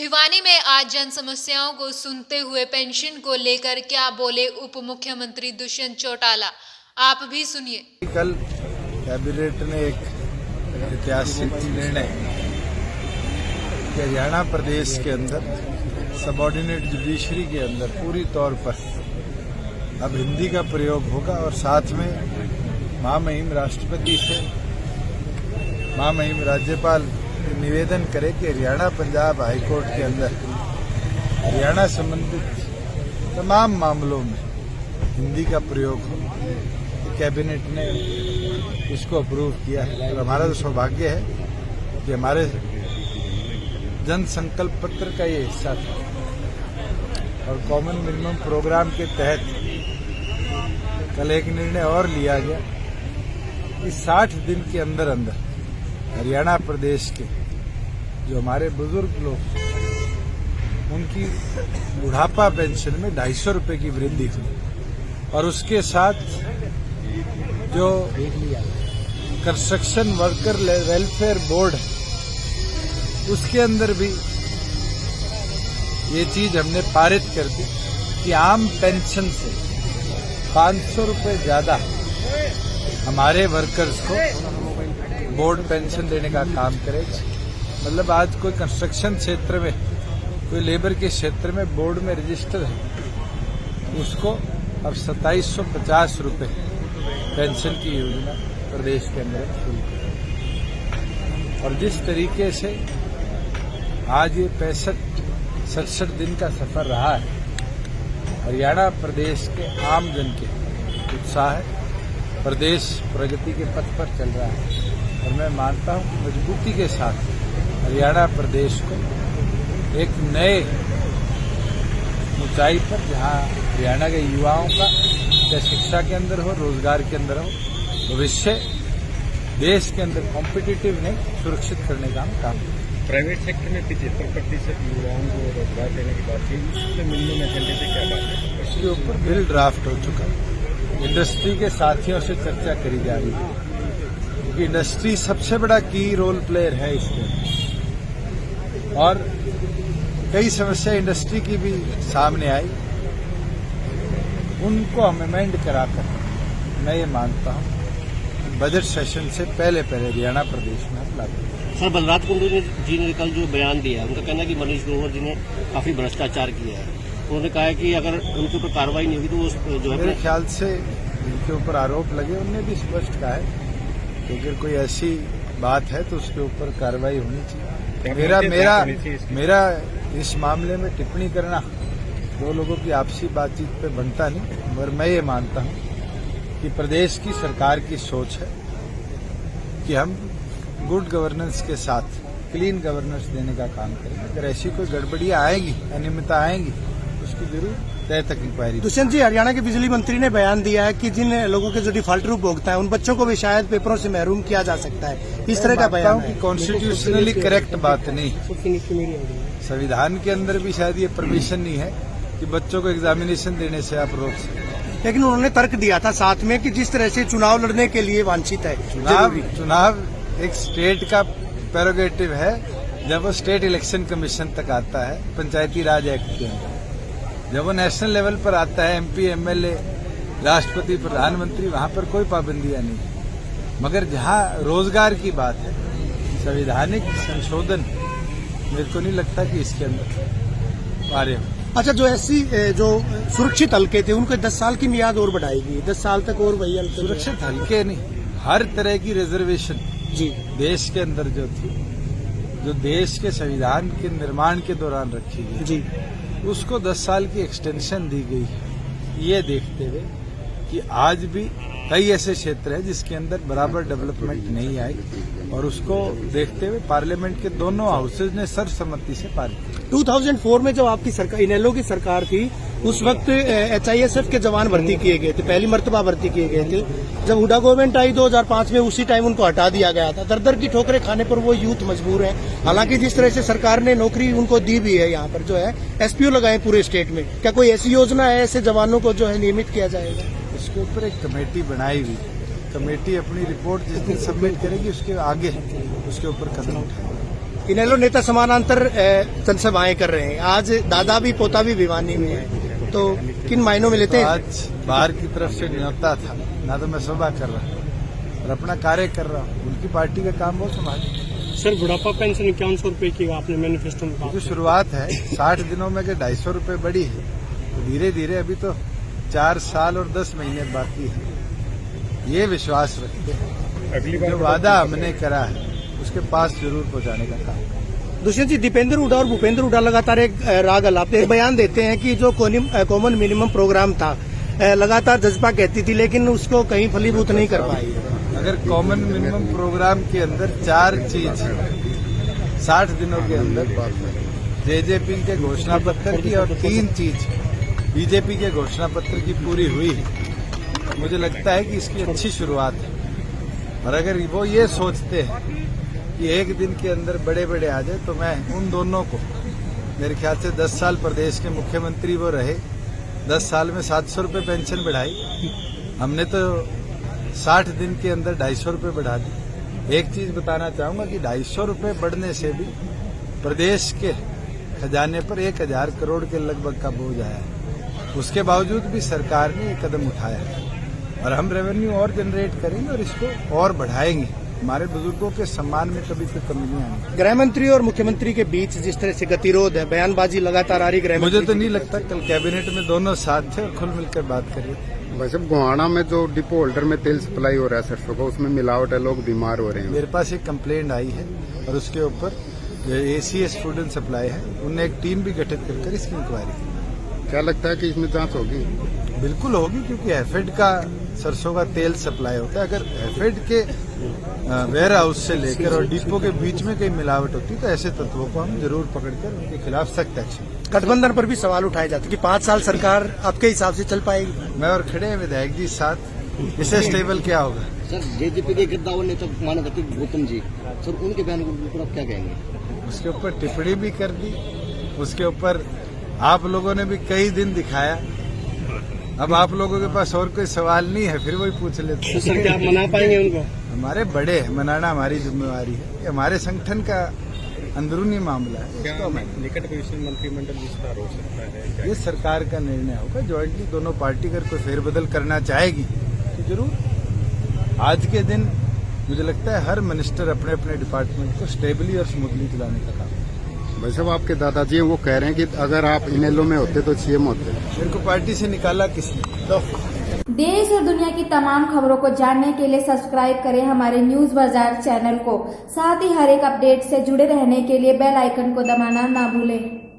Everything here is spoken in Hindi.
भिवानी में आज जन समस्याओं को सुनते हुए पेंशन को लेकर क्या बोले उप मुख्यमंत्री दुष्यंत चौटाला, आप भी सुनिए। कल कैबिनेट ने एक ऐतिहासिक निर्णय कि हरियाणा प्रदेश के अंदर सबऑर्डिनेट जुडिशरी के अंदर पूरी तौर पर अब हिंदी का प्रयोग होगा और साथ में महामहिम राष्ट्रपति से महामहिम राज्यपाल निवेदन करे कि हरियाणा पंजाब हाईकोर्ट के अंदर हरियाणा संबंधित तमाम मामलों में हिंदी का प्रयोग हो। कैबिनेट ने इसको अप्रूव किया है और हमारा तो सौभाग्य है कि हमारे जन संकल्प पत्र का ये हिस्सा था और कॉमन मिनिमम प्रोग्राम के तहत कल एक निर्णय और लिया गया कि 60 दिन के अंदर अंदर हरियाणा प्रदेश के जो हमारे बुजुर्ग लोग उनकी बुढ़ापा पेंशन में 250 रुपए की वृद्धि हुई और उसके साथ जो कंस्ट्रक्शन वर्कर वेलफेयर बोर्ड है उसके अंदर भी ये चीज हमने पारित कर दी कि आम पेंशन से 500 रुपए ज्यादा हमारे वर्कर्स को बोर्ड पेंशन देने का काम करे। मतलब आज कोई कंस्ट्रक्शन क्षेत्र में कोई लेबर के क्षेत्र में बोर्ड में रजिस्टर है उसको अब 2750 रुपए पेंशन की योजना प्रदेश के अंदर शुरू की। और जिस तरीके से आज ये 65-67 दिन का सफर रहा है, हरियाणा प्रदेश के आम जन के उत्साह है, प्रदेश प्रगति के पथ पर चल रहा है और मैं मानता हूं मजबूती के साथ हरियाणा प्रदेश को एक नए ऊंचाई पर, जहां हरियाणा के युवाओं का चाहे शिक्षा के अंदर हो, रोजगार के अंदर हो, भविष्य देश के अंदर कॉम्पिटिटिव ने सुरक्षित करने का काम करें। प्राइवेट सेक्टर में 75% युवाओं को रोजगार देने की बात थी, उससे मिलने में एजेंडे से क्या बात है? इसके ऊपर बिल ड्राफ्ट हो चुका है, इंडस्ट्री के साथियों से चर्चा करी जा रही है क्योंकि इंडस्ट्री सबसे बड़ा की रोल प्लेयर है इसमें और कई समस्या इंडस्ट्री की भी सामने आई, उनको हम अमेंड कराकर मैं ये मानता हूं बजट सेशन से पहले हरियाणा प्रदेश में हम लागू। सर, बलराज कुंडू जी ने कल जो बयान दिया, उनका कहना है कि मनीष ग्रोवर जी ने काफी भ्रष्टाचार किया है। उन्होंने कहा है कि अगर उनके ऊपर कार्रवाई नहीं होगी तो वो जो है मेरे ख्याल से जिनके ऊपर आरोप लगे उनने भी स्पष्ट कहा है कि अगर कोई ऐसी बात है तो उसके ऊपर कार्रवाई होनी चाहिए। मेरा इस मामले में टिप्पणी करना दो लोगों की आपसी बातचीत पे बनता नहीं, मगर मैं ये मानता हूं कि प्रदेश की सरकार की सोच है कि हम गुड गवर्नेंस के साथ क्लीन गवर्नेंस देने का काम करें। अगर ऐसी कोई गड़बड़ियां आएंगी, अनियमितता आएंगी, उसकी जरूर तय तक इंक्वायरी। दुष्यंत जी, हरियाणा के बिजली मंत्री ने बयान दिया है कि जिन लोगों के जो डिफॉल्टर भुगता है उन बच्चों को भी शायद पेपरों से महरूम किया जा सकता है। इस तरह का बयान है। कॉन्स्टिट्यूशनली करेक्ट बात नहीं, संविधान के अंदर भी शायद ये परमिशन नहीं है कि बच्चों को एग्जामिनेशन देने से आप रोक सकते। लेकिन उन्होंने तर्क दिया था साथ में कि जिस तरह से चुनाव लड़ने के लिए वांछित है। चुनाव एक स्टेट का प्रेरोगेटिव है, जब वो स्टेट इलेक्शन कमीशन तक आता है पंचायती राज एक्ट के अंदर। जब वो नेशनल लेवल पर आता है, एमपी, एमएलए, राष्ट्रपति, प्रधानमंत्री, वहां पर कोई पाबंदियां नहीं। मगर जहां रोजगार की बात है, संवैधानिक संशोधन मेरे को नहीं लगता कि इसके अंदर कार्य हो। अच्छा, जो ऐसी जो सुरक्षित हल्के थे उनको 10 साल की मियाद और बढ़ाएगी, 10 साल तक और वही हल्के। सुरक्षित हल्के नहीं, हर तरह की रिजर्वेशन जी देश के अंदर जो थी, जो देश के संविधान के निर्माण के दौरान रखी गई जी, उसको 10 साल की एक्सटेंशन दी गई है। ये देखते हुए कि आज भी कई ऐसे क्षेत्र हैं जिसके अंदर बराबर डेवलपमेंट नहीं आई और उसको देखते हुए पार्लियामेंट के दोनों हाउसेज ने सर्वसम्मति से पारित किया। 2004 में जब आपकी सरकार, इनेलो की सरकार थी, उस वक्त HISF के जवान भर्ती किए गए थे, पहली मर्तबा भर्ती किए गए थे। जब हुडा गवर्नमेंट आई 2005 में, उसी टाइम उनको हटा दिया गया था। दर की ठोकरें खाने पर वो यूथ मजबूर है। हालांकि जिस तरह से सरकार ने नौकरी उनको दी भी है, यहाँ पर जो है SPO लगाए पूरे स्टेट में, क्या कोई ऐसी योजना है ऐसे जवानों को जो है नियमित किया जाएगा? इसके ऊपर एक कमेटी बनाई हुई, कमेटी अपनी रिपोर्ट जिस दिन सबमिट करेगी उसके आगे उसके ऊपर कदम उठाएगी। इनेलो नेता समानांतर जनसभाएं कर रहे हैं। आज दादा भी पोता भी भिवानी में है, तो किन मायनों में लेते हैं? आज बाहर की तरफ से न्योता था ना, तो मैं सभा कर रहा हूँ और अपना कार्य कर रहा हूँ। उनकी पार्टी का काम वो संभाले। सर बुढ़ापा पेंशन 5100 रुपए की आपने मैनिफेस्टो में कहा। जो शुरुआत है 60 दिनों में के 250 रुपए बढ़ी है, तो धीरे धीरे अभी तो 4 साल और 10 महीने बाकी है। ये विश्वास रखते हैं अगली जो वादा हमने करा है उसके पास जरूर पहुंचाने का काम। दुष्यंत जी, दीपेंद्र हुड्डा और भूपेंद्र हुड्डा लगातार एक राग अलापते एक बयान देते हैं कि जो कॉमन मिनिमम प्रोग्राम था लगातार जज्बा कहती थी, लेकिन उसको कहीं फलीभूत नहीं कर पाई। अगर कॉमन मिनिमम प्रोग्राम के अंदर 4 चीज 60 दिनों के अंदर जेजेपी के घोषणा पत्र की और 3 चीज बीजेपी के घोषणा पत्र की पूरी हुई, मुझे लगता है कि इसकी अच्छी शुरुआत है। और अगर वो ये सोचते हैं कि एक दिन के अंदर बड़े बड़े आ जाए, तो मैं उन दोनों को, मेरे ख्याल से 10 साल प्रदेश के मुख्यमंत्री वो रहे, 10 साल में 700 रुपये पेंशन बढ़ाई, हमने तो 60 दिन के अंदर 250 रुपये बढ़ा दी। एक चीज बताना चाहूंगा कि 250 रुपये बढ़ने से भी प्रदेश के खजाने पर 1000 करोड़ के लगभग का बोझ आया है। उसके बावजूद भी सरकार ने ये कदम उठाया है और हम रेवेन्यू और जनरेट करेंगे और इसको और बढ़ाएंगे। हमारे बुजुर्गों के सम्मान में कभी कोई कमी नहीं आनी। गृह मंत्री और मुख्यमंत्री के बीच जिस तरह से गतिरोध है, बयानबाजी लगातार आ रही, गृह मुझे तो नहीं लगता, कल कैबिनेट में दोनों साथ थे और खुल मिलकर बात कर रहे थे। वैसे गोहाना में जो डिपो होल्डर में तेल सप्लाई हो रहा है सरसों का, उसमें मिलावट है, लोग बीमार हो रहे हैं। मेरे पास एक कंप्लेंट आई है और उसके ऊपर ACS फूड एंड सप्लाई है, उनने एक टीम भी गठित कर इसकी इंक्वायरी की। क्या लगता है कि इसमें जांच होगी? बिल्कुल होगी, क्योंकि एफेड का सरसों का तेल सप्लाई होता है। अगर एफेड के वेयर हाउस से लेकर और डिपो के बीच में कहीं मिलावट होती है तो ऐसे तत्वों को हम जरूर पकड़कर उनके खिलाफ सख्त एक्शन। गठबंधन पर भी सवाल उठाए जाते कि 5 साल सरकार आपके हिसाब से चल पाएगी? मैं और खड़े हैं विधायक जी साथ, इससे स्टेबल क्या होगा? सर जेजेपी के गिरदावर नेता माना जाते गौतम जी, सर उनके बयान को ऊपर आप क्या कहेंगे? उसके ऊपर टिप्पणी भी कर दी, उसके ऊपर आप लोगों ने भी कई दिन दिखाया। अब आप लोगों के पास और कोई सवाल नहीं है, फिर वही पूछ लेते। तो सर क्या आप मना पाएंगे उनको? हमारे बड़े हैं, मनाना हमारी जिम्मेवारी है, ये हमारे संगठन का अंदरूनी मामला है। क्या निकट भविष्य में मंत्रिमंडल विस्तार हो सकता है? ये सरकार का निर्णय होगा। ज्वाइंटली दोनों पार्टी अगर कोई फेरबदल करना चाहेगी तो जरूर। आज के दिन मुझे लगता है हर मिनिस्टर अपने अपने डिपार्टमेंट को स्टेबली और स्मूथली चलाने का काम। वैसे वो आपके दादाजी हैं, वो कह रहे हैं कि अगर आप इनेलो में होते तो CM होते। मेरे को पार्टी से निकाला किसने? तो देश और दुनिया की तमाम खबरों को जानने के लिए सब्सक्राइब करें हमारे न्यूज बाजार चैनल को। साथ ही हर एक अपडेट से जुड़े रहने के लिए बेल आइकन को दबाना ना भूलें।